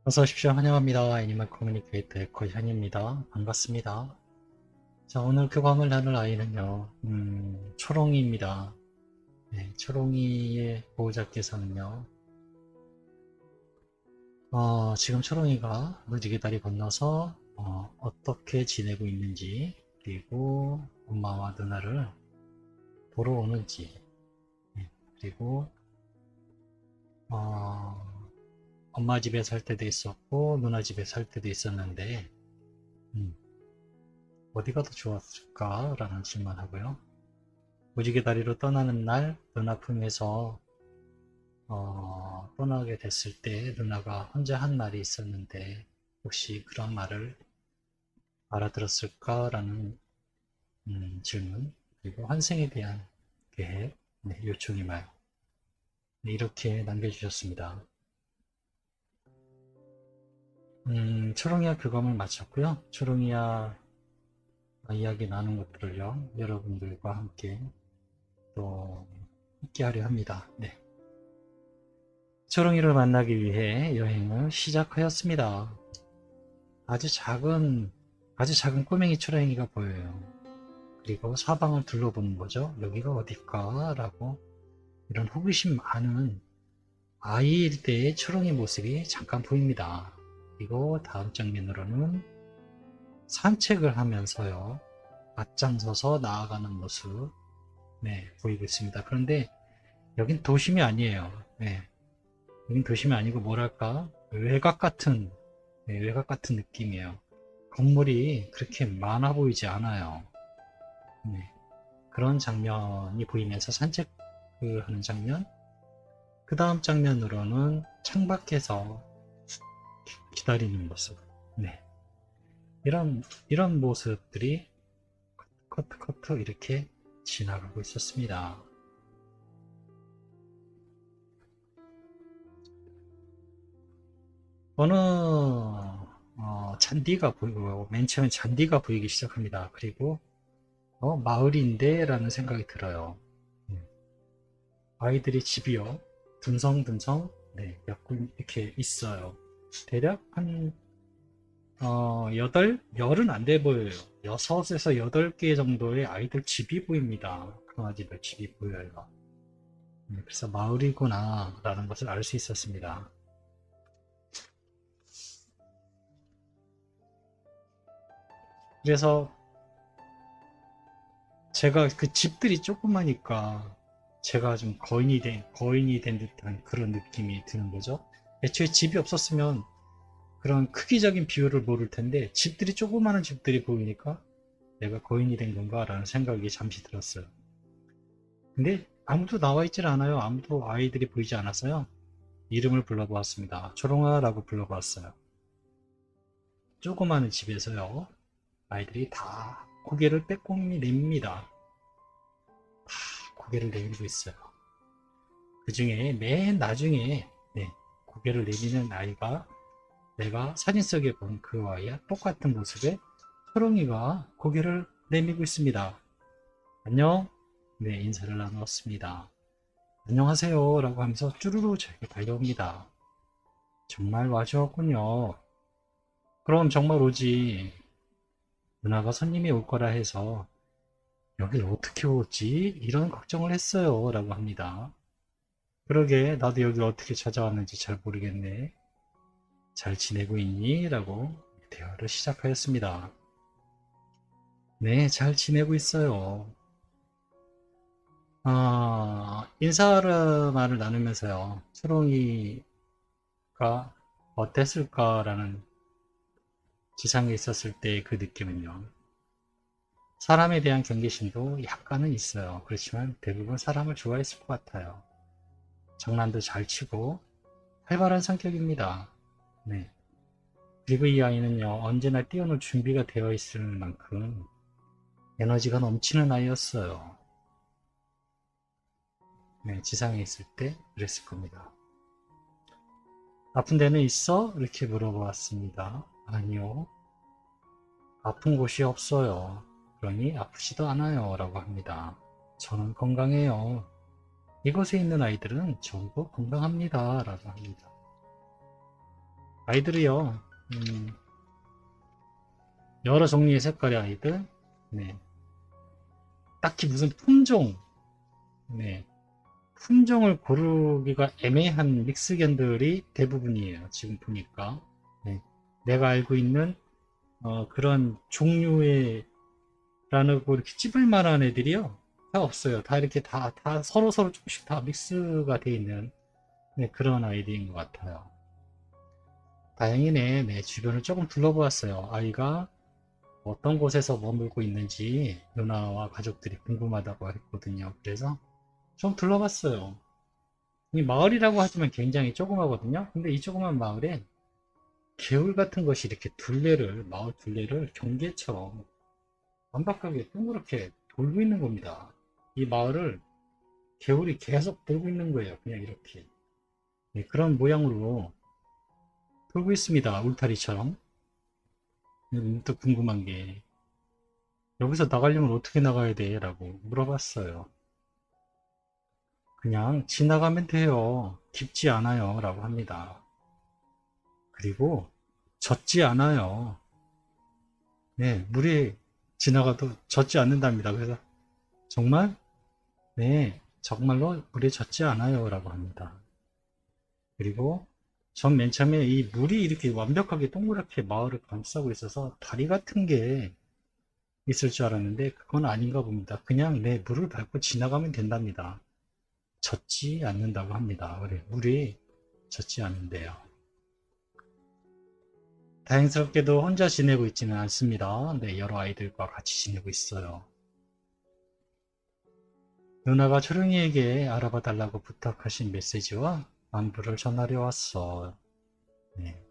어서 오십시오. 환영합니다. 애니멀 커뮤니케이터 에코 현입니다. 반갑습니다. 자, 오늘 교감을 나눌 아이는요, 초롱이입니다. 네, 초롱이의 보호자께서는요, 지금 초롱이가 무지개 다리 건너서, 어떻게 지내고 있는지, 그리고 엄마와 누나를 보러 오는지, 네, 그리고, 어, 엄마 집에 살 때도 있었고, 누나 집에 살 때도 있었는데, 음, 어디가 더 좋았을까라는 질문하고요. 무지개 다리로 떠나는 날 누나 품에서 떠나게 됐을 때 누나가 혼자 한 말이 있었는데 혹시 그런 말을 알아들었을까라는 질문, 그리고 환생에 대한 계획, 네, 요청이 말, 네, 이렇게 남겨주셨습니다. 초롱이야 교감을 마쳤고요. 초롱이야 이야기 나눈 것들을요 여러분들과 함께 또 함께 하려 합니다. 네. 초롱이를 만나기 위해 여행을 시작하였습니다. 아주 작은, 아주 작은 꼬맹이 초롱이가 보여요. 그리고 사방을 둘러보는 거죠. 여기가 어딜까? 라고 이런 호기심 많은 아이일 때의 초롱이 모습이 잠깐 보입니다. 그리고 다음 장면으로는 산책을 하면서요. 앞장서서 나아가는 모습, 네, 보이고 있습니다. 그런데 여긴 도심이 아니에요. 네, 여긴 도심이 아니고 뭐랄까? 외곽 같은, 네, 외곽 같은 느낌이에요. 건물이 그렇게 많아 보이지 않아요. 네, 그런 장면이 보이면서 산책을 하는 장면. 그 다음 장면으로는 창밖에서 기다리는 모습. 네, 이런 모습들이 커트 이렇게 지나가고 있었습니다. 어느 잔디가 보이고 맨 처음에 잔디가 보이기 시작합니다. 그리고 마을인데 라는 생각이 들어요. 음, 아이들이 집이요 듬성듬성, 네, 약간 이렇게 있어요. 대략 한 열은 안 돼 보여요. 6에서 8개 정도의 아이들 집이 보입니다. 강아지들 집이 보여요. 그래서 마을이구나 라는 것을 알 수 있었습니다. 그래서 제가 그 집들이 조그마니까 제가 좀 거인이 된 듯한 그런 느낌이 드는 거죠. 애초에 집이 없었으면 그런 크기적인 비율을 모를 텐데 집들이 조그마한 집들이 보이니까 내가 거인이 된 건가라는 생각이 잠시 들었어요. 근데 아무도 나와 있질 않아요. 아무도 아이들이 보이지 않았어요. 이름을 불러보았습니다. 초롱아라고 불러보았어요. 조그마한 집에서요. 아이들이 다 고개를 빼꼼히 냅니다. 고개를 내밀고 있어요. 그 중에 맨 나중에, 네, 고개를 내미는 아이가 내가 사진 속에 본 그 아이와 똑같은 모습에 초롱이가 고개를 내밀고 있습니다. 안녕? 네, 인사를 나누었습니다. 안녕하세요 라고 하면서 쭈루루 저에게 달려옵니다. 정말 와주었군요. 그럼 정말 오지. 누나가 손님이 올 거라 해서 여길 어떻게 오지? 이런 걱정을 했어요 라고 합니다. 그러게 나도 여길 어떻게 찾아왔는지 잘 모르겠네. 잘 지내고 있니? 라고 대화를 시작하였습니다. 네, 잘 지내고 있어요. 인사를 말을 나누면서요. 초롱이가 어땠을까라는 지상에 있었을 때 그 느낌은요. 사람에 대한 경계심도 약간은 있어요. 그렇지만 대부분 사람을 좋아했을 것 같아요. 장난도 잘 치고 활발한 성격입니다. 네. 그리고 이 아이는요, 언제나 뛰어놀 준비가 되어 있을 만큼 에너지가 넘치는 아이였어요. 네, 지상에 있을 때 그랬을 겁니다. 아픈 데는 있어? 이렇게 물어보았습니다. 아니요. 아픈 곳이 없어요. 그러니 아프지도 않아요. 라고 합니다. 저는 건강해요. 이곳에 있는 아이들은 전부 건강합니다. 라고 합니다. 아이들이요. 여러 종류의 색깔의 아이들. 네. 딱히 무슨 품종, 네. 품종을 고르기가 애매한 믹스견들이 대부분이에요. 지금 보니까. 네. 내가 알고 있는 그런 종류의 라고 이렇게 찝을 만한 애들이요. 다 없어요. 다 이렇게 다 서로 조금씩 다 믹스가 돼 있는 네, 그런 아이들인 것 같아요. 다행이네. 네, 주변을 조금 둘러보았어요. 아이가 어떤 곳에서 머물고 있는지 누나와 가족들이 궁금하다고 했거든요. 그래서 좀 둘러봤어요. 이 마을이라고 하지만 굉장히 조그마거든요. 근데 이 조그만 마을에 개울 같은 것이 이렇게 마을 둘레를 경계처럼 완벽하게 동그랗게 돌고 있는 겁니다. 이 마을을 개울이 계속 돌고 있는 거예요. 그냥 이렇게. 네, 그런 모양으로 돌고 있습니다. 울타리처럼. 또 궁금한 게 여기서 나가려면 어떻게 나가야 돼? 라고 물어봤어요. 그냥 지나가면 돼요. 깊지 않아요. 라고 합니다. 그리고 젖지 않아요. 네, 물이 지나가도 젖지 않는답니다. 그래서 정말? 네, 정말로 물에 젖지 않아요. 라고 합니다. 그리고 전 맨 처음에 이 물이 이렇게 완벽하게 동그랗게 마을을 감싸고 있어서 다리 같은 게 있을 줄 알았는데 그건 아닌가 봅니다. 그냥 내 물을 밟고 지나가면 된답니다. 젖지 않는다고 합니다. 그래, 물이 젖지 않는데요. 다행스럽게도 혼자 지내고 있지는 않습니다. 네, 여러 아이들과 같이 지내고 있어요. 누나가 초롱이에게 알아봐 달라고 부탁하신 메시지와 안부를 전하려 왔어. 네.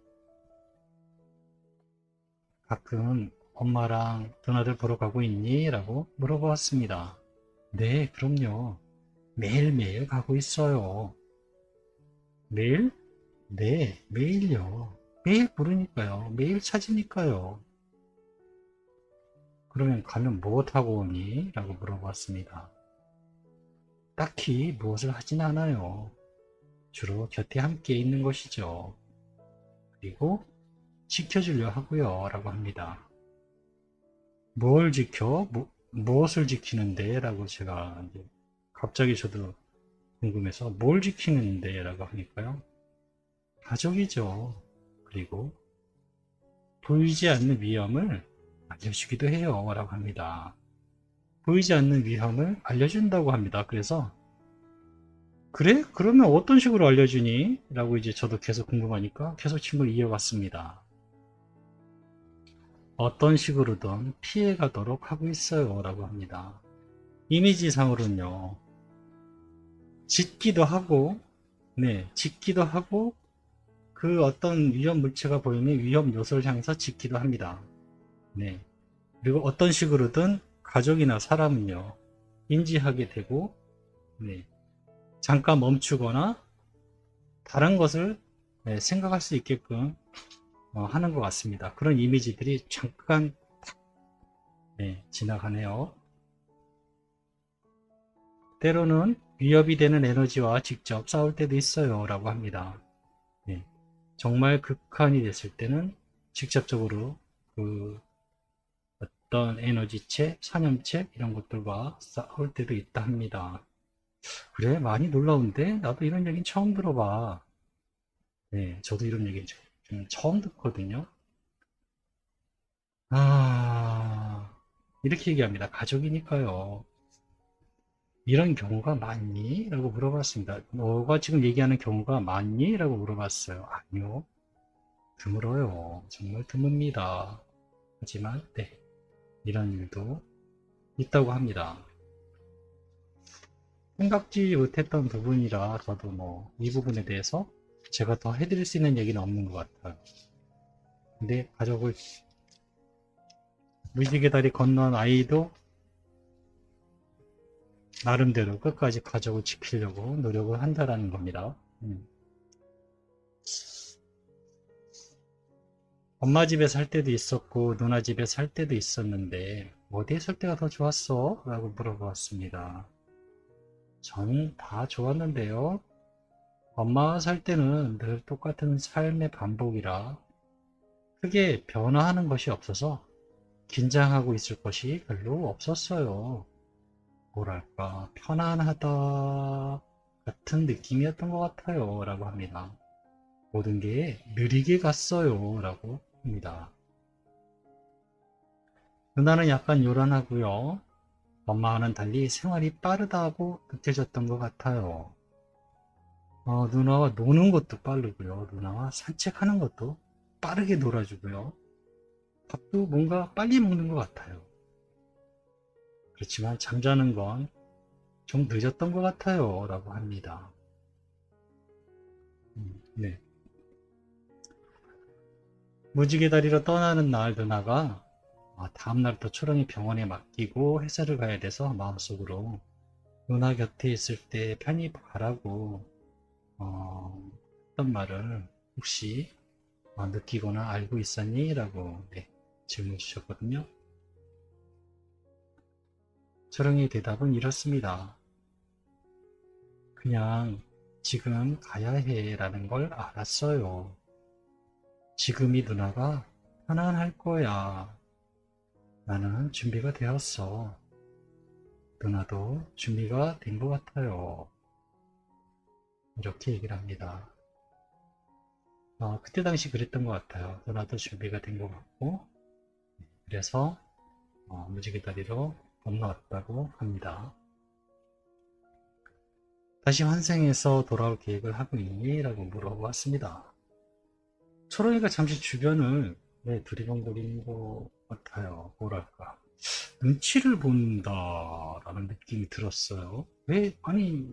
가끔 엄마랑 누나들 보러 가고 있니? 라고 물어보았습니다. 네, 그럼요. 매일매일 가고 있어요. 매일? 네, 매일요. 매일 부르니까요. 매일 찾으니까요. 그러면 가면 무엇 하고 오니? 라고 물어봤습니다. 딱히 무엇을 하진 않아요. 주로 곁에 함께 있는 것이죠. 그리고 지켜주려 하고요. 라고 합니다. 뭘 지켜? 무엇을 지키는데? 라고 제가 이제 갑자기 저도 궁금해서 뭘 지키는데? 라고 하니까요. 가족이죠. 그리고 보이지 않는 위험을 알려주기도 해요. 라고 합니다. 보이지 않는 위험을 알려준다고 합니다. 그래서 그래? 그러면 어떤 식으로 알려주니? 라고 이제 저도 계속 궁금하니까 계속 질문을 이어갔습니다. 어떤 식으로든 피해가도록 하고 있어요. 라고 합니다. 이미지상으로는요. 짖기도 하고, 네, 짖기도 하고, 그 어떤 위험 물체가 보이면 위험 요소를 향해서 짖기도 합니다. 네. 그리고 어떤 식으로든 가족이나 사람은요, 인지하게 되고, 네, 잠깐 멈추거나 다른 것을 네, 생각할 수 있게끔 하는 것 같습니다. 그런 이미지들이 잠깐 네, 지나가네요. 때로는 위협이 되는 에너지와 직접 싸울 때도 있어요. 라고 합니다. 네, 정말 극한이 됐을 때는 직접적으로 그 어떤 에너지체, 사념체 이런 것들과 싸울 때도 있다 합니다. 그래? 많이 놀라운데? 나도 이런 얘기는 처음 들어봐. 네, 저도 이런 얘기 좀 처음 듣거든요. 이렇게 얘기합니다. 가족이니까요. 이런 경우가 많니? 라고 물어봤습니다. 너가 지금 얘기하는 경우가 많니? 라고 물어봤어요. 아니요. 드물어요. 정말 드뭅니다. 하지만, 네. 이런 일도 있다고 합니다. 생각지 못했던 부분이라 저도 뭐, 이 부분에 대해서 제가 더 해드릴 수 있는 얘기는 없는 것 같아요. 근데 가족을 무지개 다리 건넌 아이도 나름대로 끝까지 가족을 지키려고 노력을 한다라는 겁니다. 엄마 집에 살 때도 있었고 누나 집에 살 때도 있었는데 어디에 살 때가 더 좋았어? 라고 물어보았습니다. 저는 다 좋았는데요. 엄마와 살 때는 늘 똑같은 삶의 반복이라 크게 변화하는 것이 없어서 긴장하고 있을 것이 별로 없었어요. 뭐랄까, 편안하다 같은 느낌이었던 것 같아요. 라고 합니다. 모든 게 느리게 갔어요. 라고 합니다. 누나는 약간 요란하고요. 엄마와는 달리 생활이 빠르다고 느껴졌던 것 같아요. 누나와 노는 것도 빠르고요. 누나와 산책하는 것도 빠르게 놀아주고요. 밥도 뭔가 빨리 먹는 것 같아요. 그렇지만 잠자는 건 좀 늦었던 것 같아요. 라고 합니다. 네. 무지개 다리로 떠나는 날 누나가 다음날부터 초롱이 병원에 맡기고 회사를 가야 돼서 마음속으로 누나 곁에 있을 때 편히 가라고 했던 말을 혹시 느끼거나 알고 있었니? 라고 네, 질문 주셨거든요. 초롱이의 대답은 이렇습니다. 그냥 지금 가야 해 라는 걸 알았어요. 지금이 누나가 편안할 거야. 나는 준비가 되었어. 누나도 준비가 된 것 같아요. 이렇게 얘기를 합니다. 그때 당시 그랬던 것 같아요. 누나도 준비가 된 것 같고, 그래서 무지개 다리로 건너왔다고 합니다. 다시 환생해서 돌아올 계획을 하고 있니? 라고 물어봤습니다. 초롱이가 잠시 주변을 두리번거리는 것 같아요. 뭐랄까. 눈치를 본다라는 느낌이 들었어요. 왜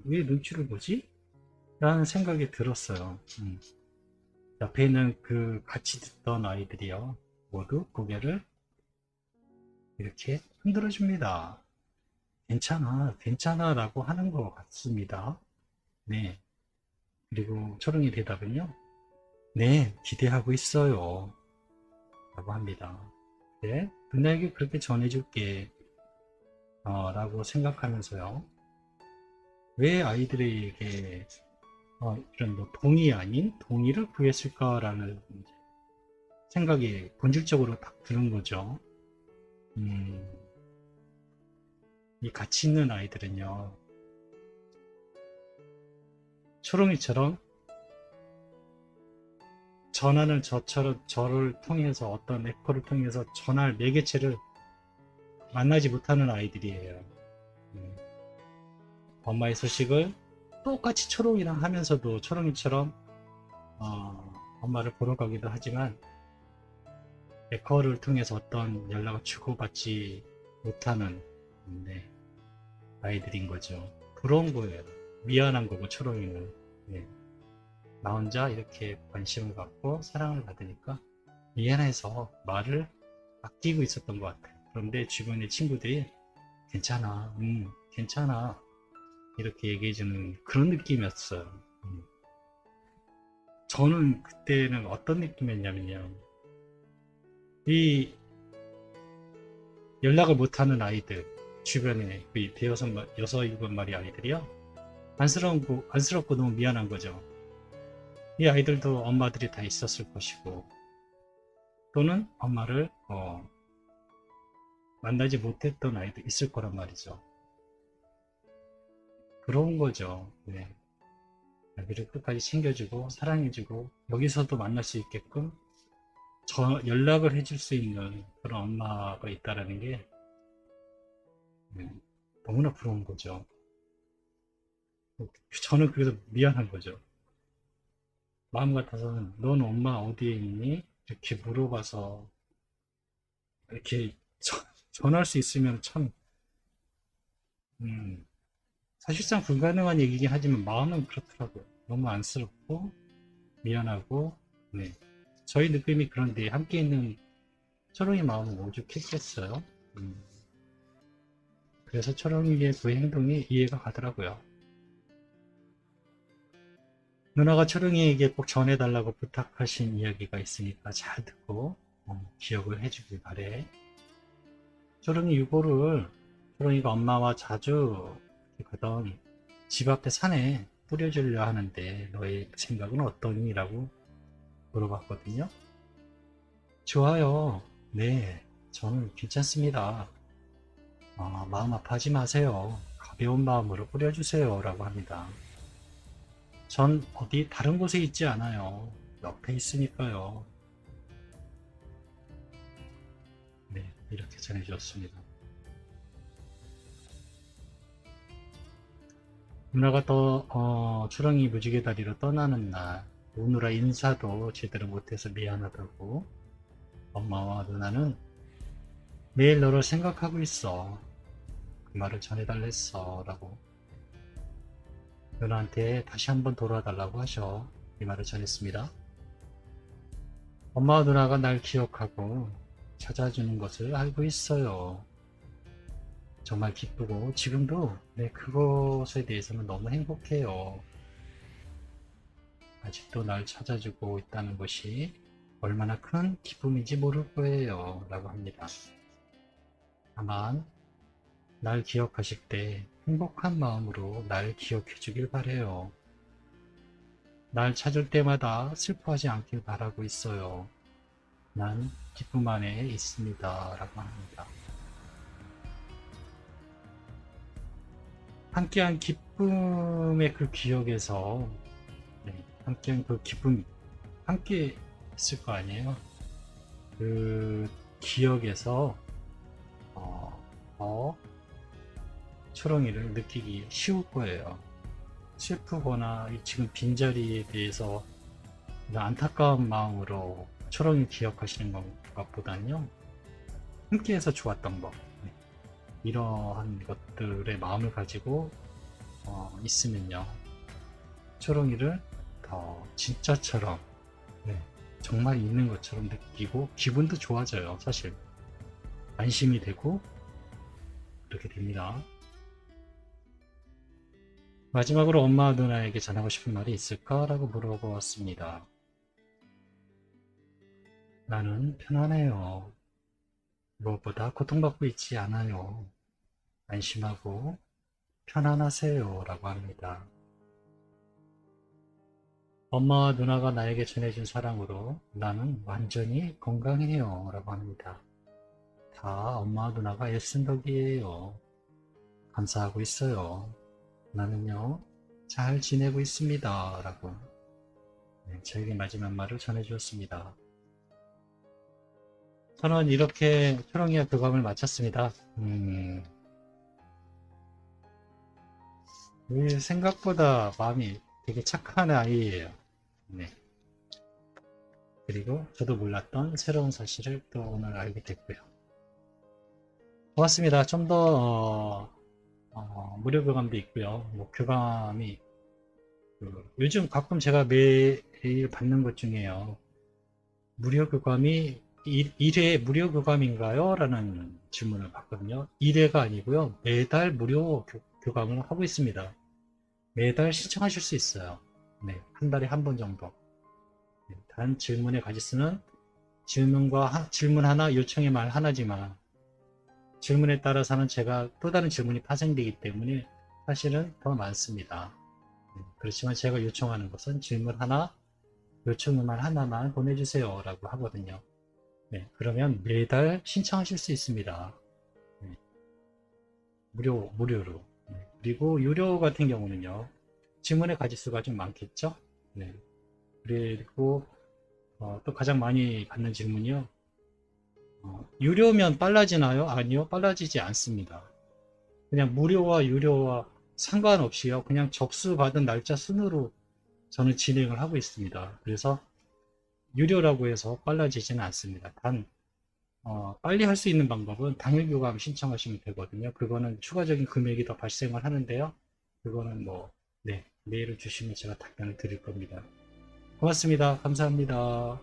눈치를 보지? 라는 생각이 들었어요. 옆에 있는 그 같이 듣던 아이들이요. 모두 고개를 이렇게 흔들어 줍니다. 괜찮아, 괜찮아 라고 하는 것 같습니다. 네. 그리고 초롱이 대답은요. 네, 기대하고 있어요. 라고 합니다. 네, 누나에게 그렇게 전해줄게. 라고 생각하면서요. 왜 아이들에게 이런 뭐 동의 아닌 동의를 구했을까라는 생각이 본질적으로 딱 드는 거죠. 이 가치 있는 아이들은요, 초롱이처럼 전하는 저를 통해서 어떤 에코를 통해서 전할 매개체를 만나지 못하는 아이들이에요. 음, 엄마의 소식을 똑같이 초롱이랑 하면서도 초롱이처럼 엄마를 보러 가기도 하지만 에코를 통해서 어떤 연락을 주고받지 못하는 아이들인 거죠. 부러운 거예요. 미안한 거고 초롱이는. 네. 나 혼자 이렇게 관심을 갖고 사랑을 받으니까 미안해서 말을 아끼고 있었던 것 같아요. 그런데 주변의 친구들이 괜찮아, 괜찮아 이렇게 얘기해주는 그런 느낌이었어요. 저는 그때는 어떤 느낌이었냐면요. 이 연락을 못하는 아이들 주변에 그 대여섯 여섯 일곱 마리 아이들이요. 안쓰럽고 너무 미안한 거죠. 이 아이들도 엄마들이 다 있었을 것이고 또는 엄마를 만나지 못했던 아이도 있을 거란 말이죠. 그런 거죠. 네. 아기를 끝까지 챙겨주고 사랑해주고 여기서도 만날 수 있게끔 연락을 해줄 수 있는 그런 엄마가 있다라는 게 너무나 부러운 거죠. 저는 그래서 미안한 거죠. 마음 같아서는 넌 엄마 어디에 있니? 이렇게 물어봐서 이렇게 전할 수 있으면 참 사실상 불가능한 얘기긴 하지만 마음은 그렇더라고요. 너무 안쓰럽고 미안하고 네. 저희 느낌이 그런데 함께 있는 초롱이 마음은 오죽했겠어요. 그래서 초롱이의 그 행동이 이해가 가더라고요. 누나가 초롱이에게 꼭 전해달라고 부탁하신 이야기가 있으니까 잘 듣고 기억을 해주길 바래. 초롱이 유고를 초롱이가 엄마와 자주 가던 집 앞에 산에 뿌려주려 하는데 너의 생각은 어떠니? 라고 물어봤거든요. 좋아요. 네, 저는 괜찮습니다. 마음 아파하지 마세요. 가벼운 마음으로 뿌려주세요. 라고 합니다. 전 어디 다른 곳에 있지 않아요. 옆에 있으니까요. 네, 이렇게 전해주었습니다. 누나가 또 추렁이 무지개 다리로 떠나는 날 오느라 인사도 제대로 못해서 미안하다고 엄마와 누나는 매일 너를 생각하고 있어. 그 말을 전해달랬어. 라고 누나한테 다시 한번 돌아와 달라고 하셔. 이 말을 전했습니다. 엄마와 누나가 날 기억하고 찾아주는 것을 알고 있어요. 정말 기쁘고 지금도 네, 그것에 대해서는 너무 행복해요. 아직도 날 찾아주고 있다는 것이 얼마나 큰 기쁨인지 모를 거예요. 라고 합니다. 다만 날 기억하실 때 행복한 마음으로 날 기억해 주길 바래요. 날 찾을 때마다 슬퍼하지 않길 바라고 있어요. 난 기쁨 안에 있습니다. 라고 합니다. 함께한 기쁨의 그 기억에서 네, 함께한 그 기쁨 함께 했을 거 아니에요. 그 기억에서 더 초롱이를 느끼기 쉬울 거예요. 슬프거나 지금 빈자리에 대해서 안타까운 마음으로 초롱이 기억하시는 것보다는요. 함께해서 좋았던 것 네, 이러한 것들의 마음을 가지고 있으면요. 초롱이를 더 진짜처럼 네, 정말 있는 것처럼 느끼고 기분도 좋아져요. 사실 안심이 되고 그렇게 됩니다. 마지막으로 엄마 누나에게 전하고 싶은 말이 있을까? 라고 물어보았습니다. 나는 편안해요. 무엇보다 고통받고 있지 않아요. 안심하고 편안하세요. 라고 합니다. 엄마와 누나가 나에게 전해준 사랑으로 나는 완전히 건강해요. 라고 합니다. 다 엄마와 누나가 애쓴 덕이에요. 감사하고 있어요. 나는요, 잘 지내고 있습니다. 라고 네, 저에게 마지막 말을 전해주었습니다. 저는 이렇게 초롱이와 교감을 마쳤습니다. 생각보다 마음이 되게 착한 아이예요. 네. 그리고 저도 몰랐던 새로운 사실을 또 오늘 알게 됐고요. 고맙습니다. 좀 더 무료 교감도 있고요. 뭐 교감이 요즘 가끔 제가 매일 받는 것 중에요. 무료 교감이 1회 무료 교감인가요? 라는 질문을 받거든요. 1회가 아니고요. 매달 무료 교감을 하고 있습니다. 매달 신청하실 수 있어요. 네, 한 달에 한 번 정도. 네, 단 질문의 가지수는 질문 하나, 요청의 말 하나지만 질문에 따라서는 제가 또 다른 질문이 파생되기 때문에 사실은 더 많습니다. 네, 그렇지만 제가 요청하는 것은 질문 하나, 요청의 말 하나만 보내주세요 라고 하거든요. 네, 그러면 매달 신청하실 수 있습니다. 네, 무료로. 네, 그리고 유료 같은 경우는요, 질문의 가지수가 좀 많겠죠? 네, 그리고 또 가장 많이 받는 질문이요. 유료면 빨라지나요? 아니요, 빨라지지 않습니다. 그냥 무료와 유료와 상관없이요, 그냥 접수받은 날짜 순으로 저는 진행을 하고 있습니다. 그래서 유료라고 해서 빨라지지는 않습니다. 단 빨리 할 수 있는 방법은 당일 교감 신청하시면 되거든요. 그거는 추가적인 금액이 더 발생을 하는데요. 그거는 뭐, 네, 메일을 주시면 제가 답변을 드릴 겁니다. 고맙습니다. 감사합니다.